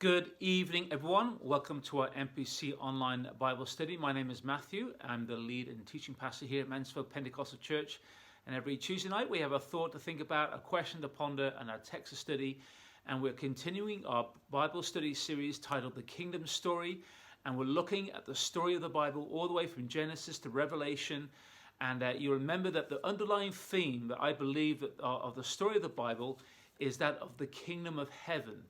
Good evening, everyone. Welcome to our MPC online Bible study. My name is Matthew. I'm the lead and teaching pastor here at Mansfield Pentecostal Church. And every Tuesday night, we have a thought to think about, a question to ponder, and our text to study. And we're continuing our Bible study series titled The Kingdom Story. And we're looking at the story of the Bible all the way from Genesis to Revelation. And you remember that the underlying theme that I believe that, of the story of the Bible is that of the kingdom of heaven.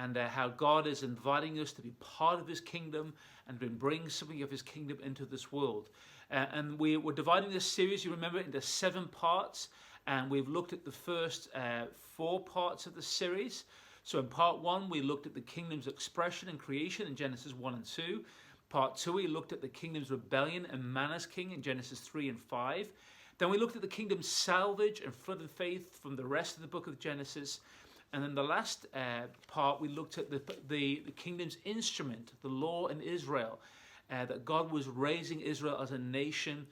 And how God is inviting us to be part of his kingdom and to bring something of his kingdom into this world. And we're dividing this series, you remember, into 7 parts. And we've looked at the first 4 parts of the series. So in part 1, we looked at the kingdom's expression and creation in Genesis 1 and 2. Part 2, we looked at the kingdom's rebellion and man as king in Genesis 3 and 5. Then we looked at the kingdom's salvage and flood of faith from the rest of the book of Genesis. And then the last part, we looked at the kingdom's instrument, the law in Israel, that God was raising Israel as a nation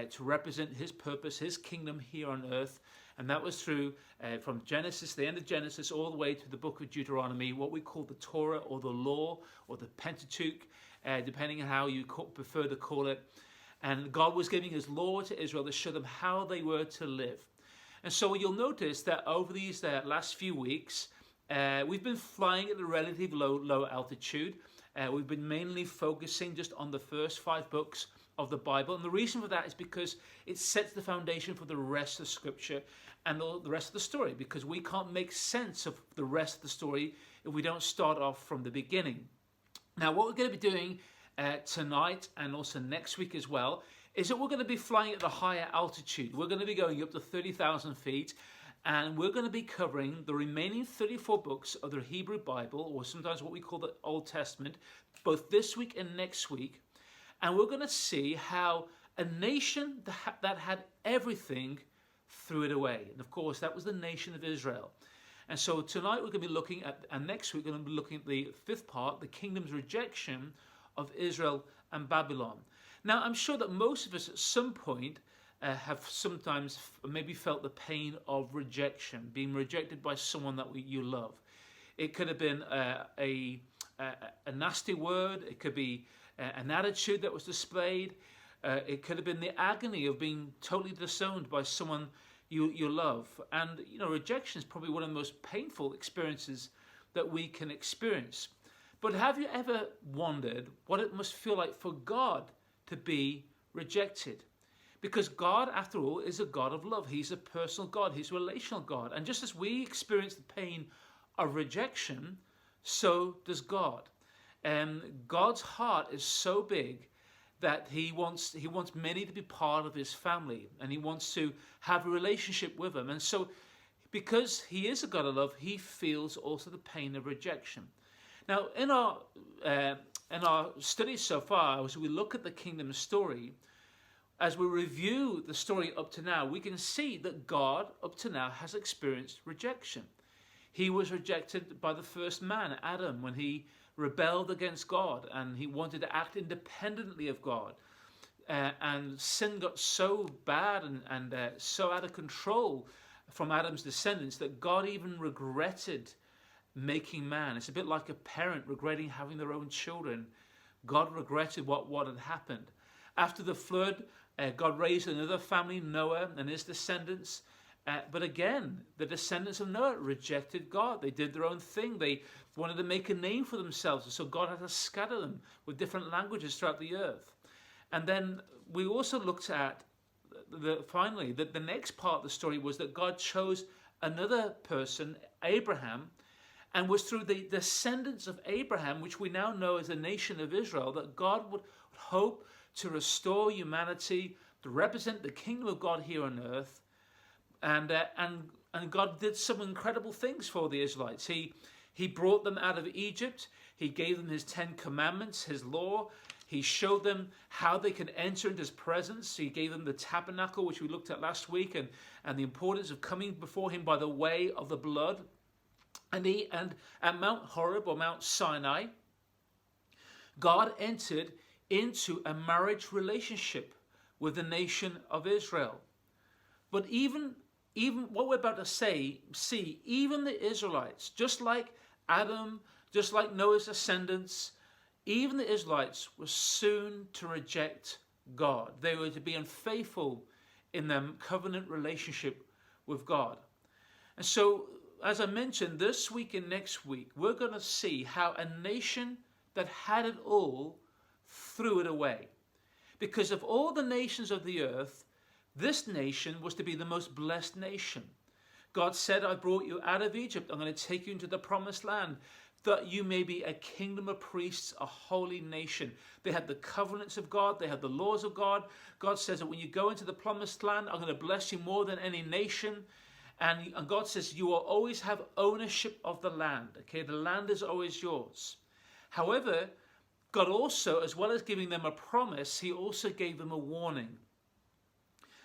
to represent his purpose, his kingdom here on earth. And that was through, from Genesis, the end of Genesis, all the way to the book of Deuteronomy, what we call the Torah or the law or the Pentateuch, depending on how you prefer to call it. And God was giving his law to Israel to show them how they were to live. And so you'll notice that over these last few weeks, we've been flying at a relatively low altitude. We've been mainly focusing just on the first 5 books of the Bible. And the reason for that is because it sets the foundation for the rest of Scripture and the rest of the story, because we can't make sense of the rest of the story if we don't start off from the beginning. Now, what we're going to be doing tonight and also next week as well is that we're going to be flying at a higher altitude. We're going to be going up to 30,000 feet, and we're going to be covering the remaining 34 books of the Hebrew Bible, or sometimes what we call the Old Testament, both this week and next week. And we're going to see how a nation that had everything threw it away. And of course, that was the nation of Israel. And so tonight we're going to be looking at, and next week we're going to be looking at the 5th part, the kingdom's rejection of Israel and Babylon. Now, I'm sure that most of us at some point have sometimes maybe felt the pain of rejection, being rejected by someone that you love. It could have been a nasty word. It could be an attitude that was displayed. It could have been the agony of being totally disowned by someone you love. And, you know, rejection is probably one of the most painful experiences that we can experience. But have you ever wondered what it must feel like for God to be rejected? Because God, after all, is a God of love. He's a personal God. He's a relational God. And just as we experience the pain of rejection, so does God. And God's heart is so big that he wants many to be part of his family, and he wants to have a relationship with them. And so because he is a God of love, he feels also the pain of rejection. Now, in our studies so far, as we look at the kingdom story, as we review the story up to now, we can see that God up to now has experienced rejection. He was rejected by the first man, Adam, when he rebelled against God and he wanted to act independently of God. And sin got so bad and so out of control from Adam's descendants that God even regretted making man. It's a bit like a parent regretting having their own children. God regretted what had happened. After the flood, God raised another family, Noah and his descendants. But again, the descendants of Noah rejected God. They did their own thing. They wanted to make a name for themselves. And so God had to scatter them with different languages throughout the earth. And then we also looked at, finally, that the next part of the story was that God chose another person, Abraham, and was through the descendants of Abraham, which we now know as the nation of Israel, that God would hope to restore humanity, to represent the kingdom of God here on earth. And God did some incredible things for the Israelites. He brought them out of Egypt. He gave them his 10 commandments, his law. He showed them how they can enter into his presence. He gave them the tabernacle, which we looked at last week, and the importance of coming before him by the way of the blood. And at Mount Horeb or Mount Sinai, God entered into a marriage relationship with the nation of Israel. But even what we're about to see, even the Israelites, just like Adam, just like Noah's descendants, even the Israelites were soon to reject God. They were to be unfaithful in their covenant relationship with God. And so, as I mentioned, this week and next week, we're going to see how a nation that had it all threw it away. Because of all the nations of the earth, this nation was to be the most blessed nation. God said, I brought you out of Egypt. I'm going to take you into the promised land, that you may be a kingdom of priests, a holy nation. They had the covenants of God. They had the laws of God. God says that when you go into the promised land, I'm going to bless you more than any nation. And God says you will always have ownership of the land. Okay, the land is always yours. However, God also, as well as giving them a promise, he also gave them a warning.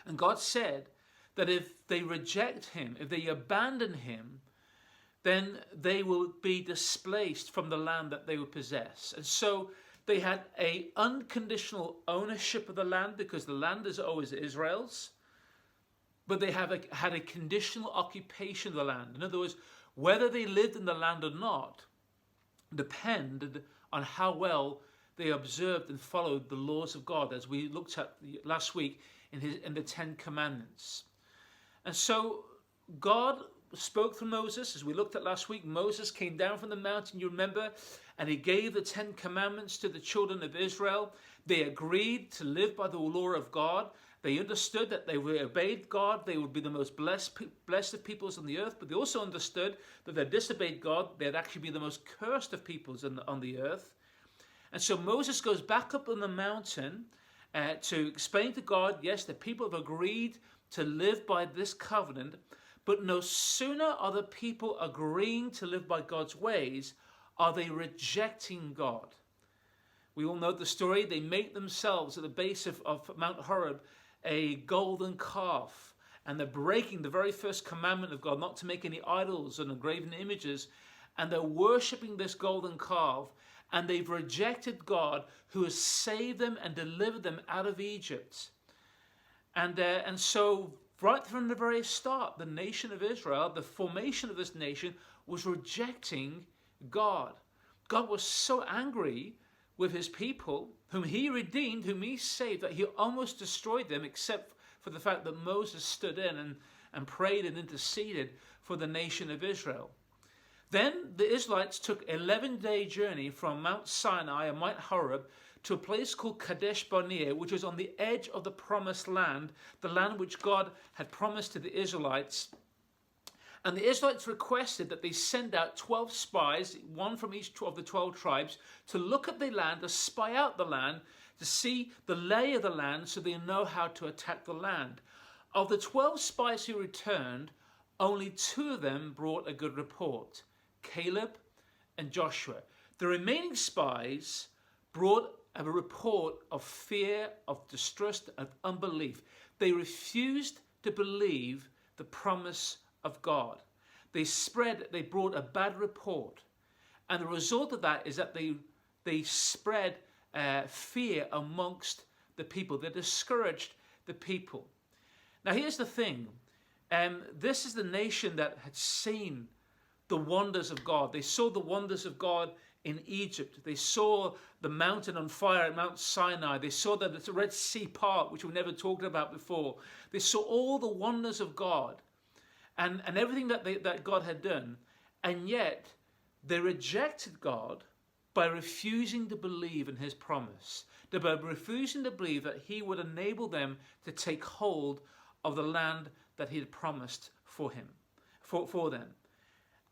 And God said that if they reject him, if they abandon him, then they will be displaced from the land that they would possess. And so they had an unconditional ownership of the land, because the land is always Israel's. But they had a conditional occupation of the land. In other words, whether they lived in the land or not depended on how well they observed and followed the laws of God, as we looked at last week in the Ten Commandments. And so God spoke through Moses, as we looked at last week. Moses came down from the mountain, you remember, and he gave the 10 Commandments to the children of Israel. They agreed to live by the law of God. They understood that they obeyed God, they would be the most blessed of peoples on the earth, but they also understood that if they disobeyed God, they'd actually be the most cursed of peoples on the earth. And so Moses goes back up on the mountain to explain to God, yes, the people have agreed to live by this covenant, but no sooner are the people agreeing to live by God's ways, are they rejecting God. We all know the story. They make themselves at the base of Mount Horeb a golden calf, and they're breaking the very first commandment of God, not to make any idols and engraven images, and they're worshipping this golden calf, and they've rejected God, who has saved them and delivered them out of Egypt. And so right from the very start, the nation of Israel, the formation of this nation, was rejecting God. God was so angry with his people, whom he redeemed, whom he saved, that he almost destroyed them, except for the fact that Moses stood in and prayed and interceded for the nation of Israel. Then the Israelites took an 11-day journey from Mount Sinai and Mount Horeb to a place called Kadesh Barnea, which was on the edge of the promised land, the land which God had promised to the Israelites. And the Israelites requested that they send out 12 spies, one from each of the 12 tribes, to look at the land, to spy out the land, to see the lay of the land so they know how to attack the land. Of the 12 spies who returned, only 2 of them brought a good report, Caleb and Joshua. The remaining spies brought a report of fear, of distrust, of unbelief. They refused to believe the promise of God. They brought a bad report. And the result of that is that they spread fear amongst the people. They discouraged the people. Now here's the thing. This is the nation that had seen the wonders of God. They saw the wonders of God in Egypt. They saw the mountain on fire at Mount Sinai. They saw the Red Sea part, which we never talked about before. They saw all the wonders of God and everything that God had done. And yet they rejected God by refusing to believe in his promise, by refusing to believe that he would enable them to take hold of the land that he had promised for them.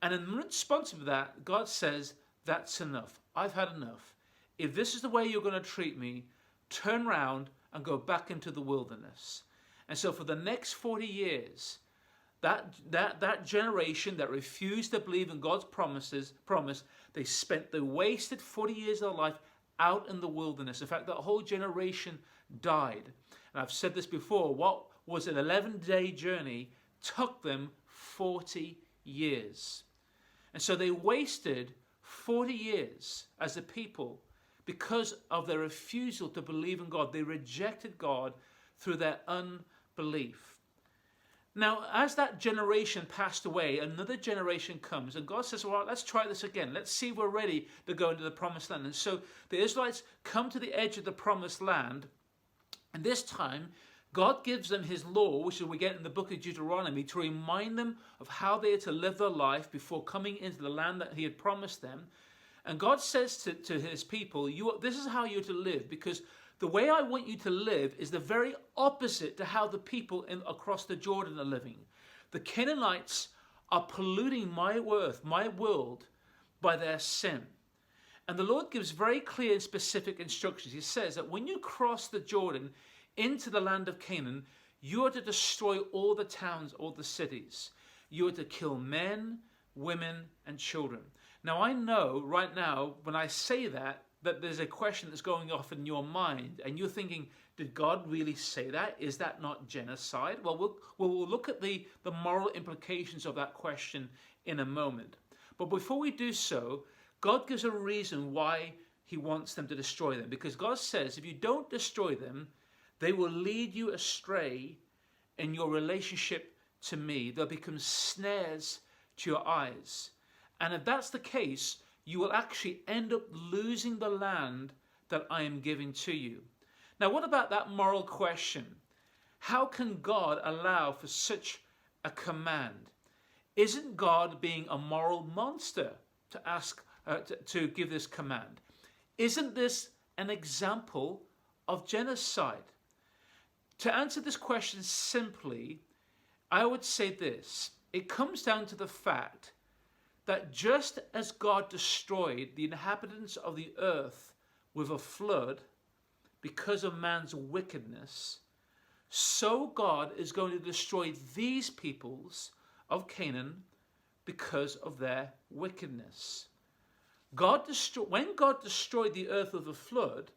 And in response to that, God says, that's enough. I've had enough. If this is the way you're going to treat me, turn around and go back into the wilderness. And so for the next 40 years, that generation that refused to believe in God's promise, they wasted 40 years of their life out in the wilderness. In fact, that whole generation died. And I've said this before, what was an 11-day journey took them 40 years. And so they wasted 40 years as a people because of their refusal to believe in God. They rejected God through their unbelief. Now, as that generation passed away, another generation comes, and God says, well, let's try this again. Let's see if we're ready to go into the promised land. And so the Israelites come to the edge of the promised land, and this time, God gives them his law, which we get in the book of Deuteronomy, to remind them of how they are to live their life before coming into the land that he had promised them. And God says to his people, this is how you're to live, because the way I want you to live is the very opposite to how the people across the Jordan are living. The Canaanites are polluting my earth, my world, by their sin. And the Lord gives very clear and specific instructions. He says that when you cross the Jordan into the land of Canaan, you are to destroy all the towns, all the cities. You are to kill men, women, and children. Now, I know right now, when I say that there's a question that's going off in your mind, and you're thinking, did God really say that? Is that not genocide? Well, we'll look at the moral implications of that question in a moment. But before we do so, God gives a reason why he wants them to destroy them. Because God says, if you don't destroy them, they will lead you astray in your relationship to me. They'll become snares to your eyes. And if that's the case, you will actually end up losing the land that I am giving to you. Now, what about that moral question? How can God allow for such a command? Isn't God being a moral monster to ask to give this command? Isn't this an example of genocide? To answer this question simply, I would say this. It comes down to the fact that just as God destroyed the inhabitants of the earth with a flood because of man's wickedness, so God is going to destroy these peoples of Canaan because of their wickedness. When God destroyed the earth with a flood,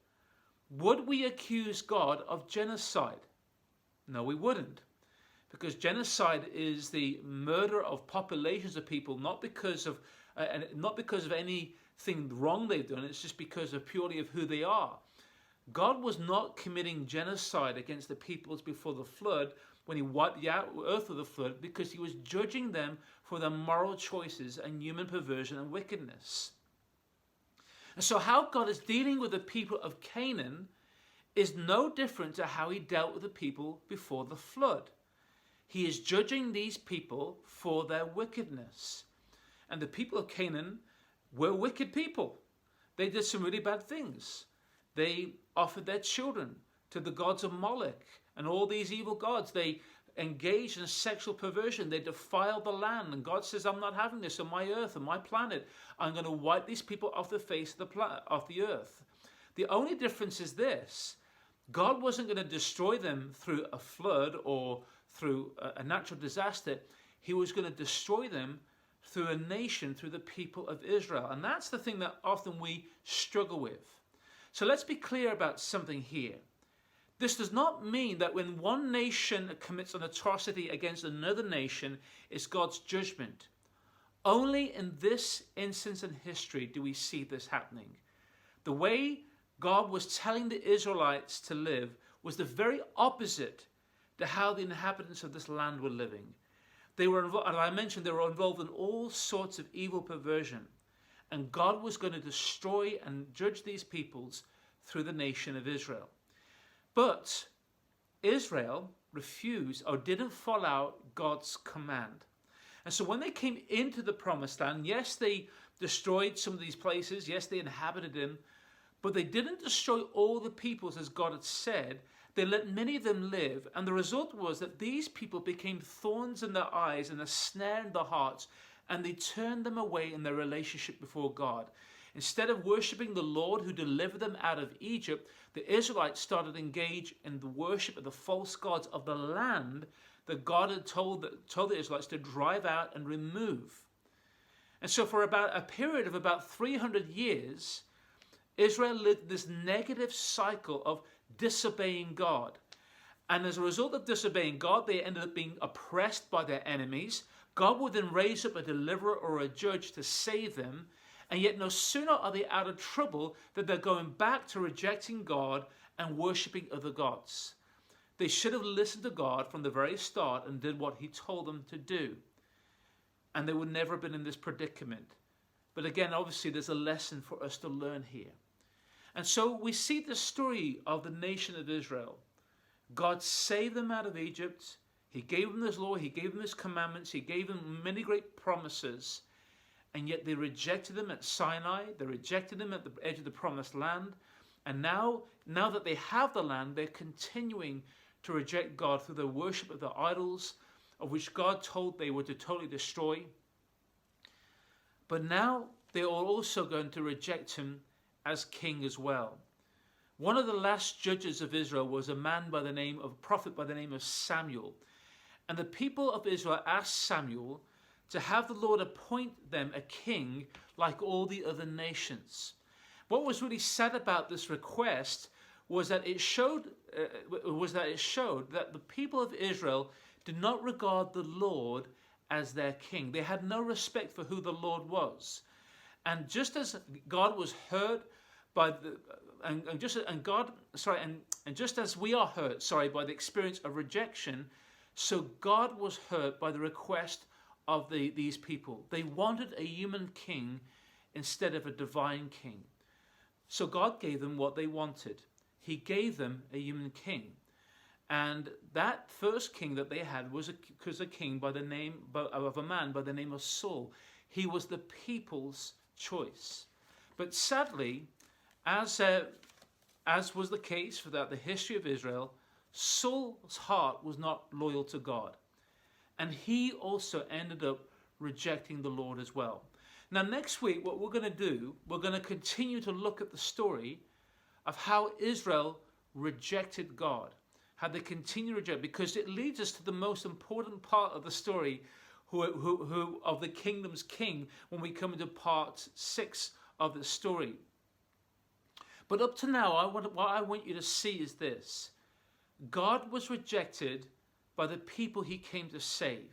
would we accuse God of genocide? No, we wouldn't. Because genocide is the murder of populations of people, not because of anything wrong they've done. It's just because of purely of who they are. God was not committing genocide against the peoples before the flood when he wiped the earth with the flood, because he was judging them for their moral choices and human perversion and wickedness. And so how God is dealing with the people of Canaan is no different to how he dealt with the people before the flood. He is judging these people for their wickedness. And the people of Canaan were wicked people. They did some really bad things. They offered their children to the gods of Moloch and all these evil gods. They engaged in sexual perversion. They defiled the land. And God says, I'm not having this on my earth, on my planet. I'm going to wipe these people off the face of the earth. The only difference is this. God wasn't going to destroy them through a flood or through a natural disaster. He was going to destroy them through a nation, through the people of Israel. And that's the thing that often we struggle with. So let's be clear about something here. This does not mean that when one nation commits an atrocity against another nation, it's God's judgment. Only in this instance in history do we see this happening. The way God was telling the Israelites to live was the very opposite to how the inhabitants of this land were living. They were involved, and I mentioned they were involved in all sorts of evil perversion. And God was going to destroy and judge these peoples through the nation of Israel. But Israel refused or didn't follow out God's command. And so when they came into the promised land, yes, they destroyed some of these places. Yes, they inhabited them. But they didn't destroy all the peoples as God had said. They let many of them live. And the result was that these people became thorns in their eyes and a snare in their hearts. And they turned them away in their relationship before God. Instead of worshipping the Lord who delivered them out of Egypt, the Israelites started to engage in the worship of the false gods of the land that God had told the Israelites to drive out and remove. And so for about a period of about 300 years, Israel lived this negative cycle of disobeying God. And as a result of disobeying God, they ended up being oppressed by their enemies. God would then raise up a deliverer or a judge to save them. And yet no sooner are they out of trouble than they're going back to rejecting God and worshipping other gods. They should have listened to God from the very start and did what he told them to do. And they would never have been in this predicament. But again, obviously, there's a lesson for us to learn here. And so we see the story of the nation of Israel. God saved them out of Egypt. He gave them his law. He gave them his commandments. He gave them many great promises. And yet they rejected them at Sinai. They rejected them at the edge of the promised land. And now that they have the land, they're continuing to reject God through the worship of the idols, of which God told they were to totally destroy. But now they are also going to reject him as king as well. One of the last judges of Israel was a prophet by the name of Samuel. And the people of Israel asked Samuel to have the Lord appoint them a king like all the other nations. What was really sad about this request was that it showed that the people of Israel did not regard the Lord as their king. They had no respect for who the Lord was. And just as God was hurt by just as we are hurt, by the experience of rejection, so God was hurt by the request of these people. They wanted a human king instead of a divine king. So God gave them what they wanted. He gave them a human king. And that first king that they had was a king by the name of a man by the name of Saul. He was the people's choice. But sadly, as was the case throughout the history of Israel, Saul's heart was not loyal to God. And he also ended up rejecting the Lord as well. Now, next week, what we're going to do, we're going to continue to look at the story of how Israel rejected God, how they continue to reject, because it leads us to the most important part of the story who of the kingdom's king when we come into part 6 of the story. But up to now, what I want you to see is this. God was rejected by the people he came to save.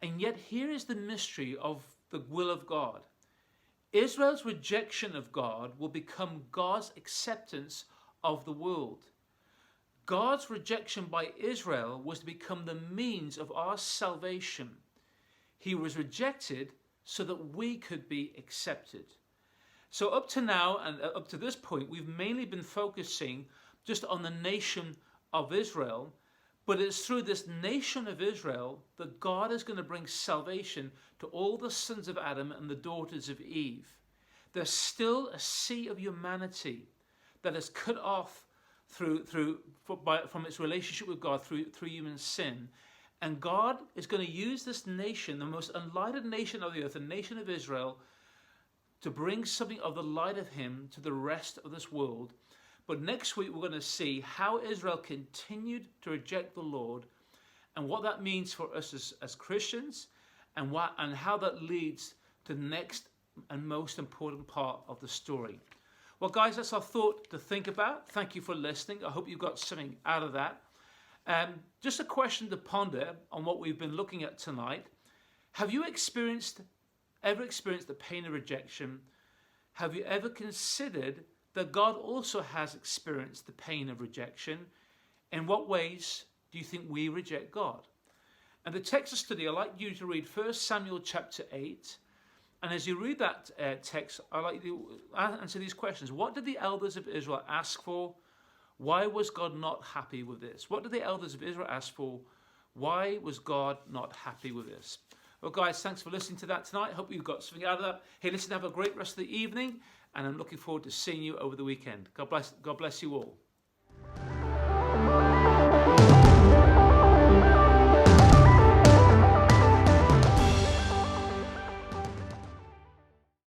And yet here is the mystery of the will of God. Israel's rejection of God will become God's acceptance of the world. God's rejection by Israel was to become the means of our salvation. He was rejected so that we could be accepted. So up to now and up to this point, we've mainly been focusing just on the nation of Israel, but it's through this nation of Israel that God is going to bring salvation to all the sons of Adam and the daughters of Eve. There's still a sea of humanity that is cut off from its relationship with God through human sin. And God is going to use this nation, the most unlighted nation of the earth, the nation of Israel, to bring something of the light of him to the rest of this world. But next week we're going to see how Israel continued to reject the Lord and what that means for us as Christians and how that leads to the next and most important part of the story. Well, guys, that's our thought to think about. Thank you for listening. I hope you got something out of that. Just a question to ponder on what we've been looking at tonight. Have you ever experienced the pain of rejection? Have you ever considered that God also has experienced the pain of rejection? In what ways do you think we reject God? And the text of study, I'd like you to read 1 Samuel chapter 8. And as you read that text, I'd like you to answer these questions. What did the elders of Israel ask for? Why was God not happy with this? What did the elders of Israel ask for? Why was God not happy with this? Well, guys, thanks for listening to that tonight. Hope you got something out of that. Hey, listen, have a great rest of the evening, and I'm looking forward to seeing you over the weekend. God bless you all.